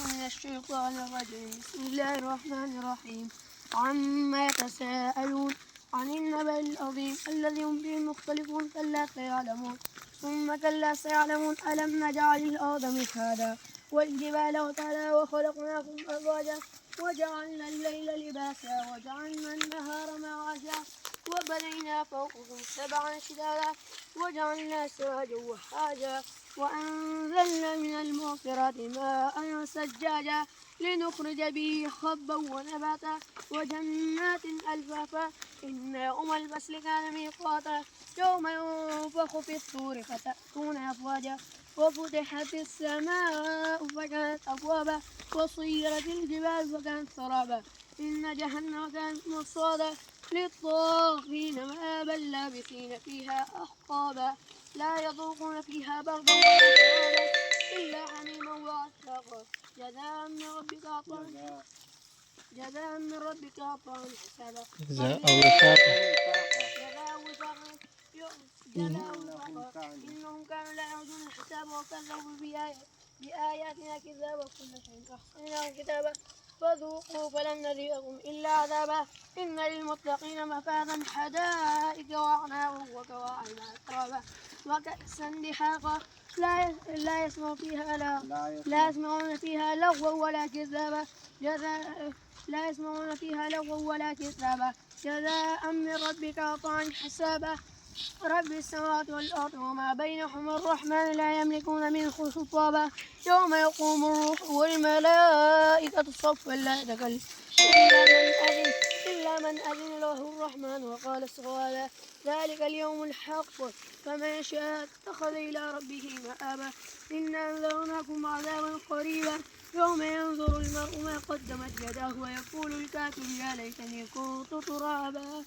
من الشيطان الرجيم. بسم الله الرحمن الرحيم. عما يتساءلون عن النبأ العظيم الذي هم فيه مختلفون كلا سيعلمون ثم كلا سيعلمون ألم نجعل الأرض مهادا والجبال أوتادا وخلقناكم أزواجا وجعلنا الليل لباسا وجعلنا النهار معاشا وبنينا فوقكم سبعا شدادا وجعلنا سراجا وهاجا وأنزلنا من المعصرات ماء ثجاجا لنخرج به حبا ونباتا وجنات ألفافا إن يوم الفصل كان ميقاتا يوم ينفخ في الصور فتأتون أفواجا وفتحت السماء فكانت أبوابا وصيرت الجبال فكانت سرابا إن جهنم كانت مرصادا للطاغين مآبا لابثين فيها أحقابا لا يذوقون فيها بردا ولا شرابا إلا حميما وغساقا جزاء من ربك عطاء حسابا جزاء وفاقا إنهم كانوا لا يرجون الحساب وكذبوا بآياتنا كذابا وكل شيء أحصيناه كتابا فذوقوا فلن نذيقكم إلا عذابا إن للمتقين مفازا حدائق وأعنابا وكواعب أترابا وكأسا دحاقا لا يسمعون فيها لغوا ولا كذابا لا يسمعون فيها لغوا ولا كذابا جزاء من ربك عطاء حسابا رب السماوات والأرض وما بينهما الرحمن لا يملكون منه خطابا يوم يقوم الروح والملائكة صفا لا يتكلم إلا من أذن له الرحمن وقال صوابا ذلك اليوم الحق فمن شاء اتخذ إلى ربه مآبا إنا أنذرناكم عذابا قريبا يوم ينظر المرء ما قدمت يداه ويقول الكافر يا ليتني كنت ترابا.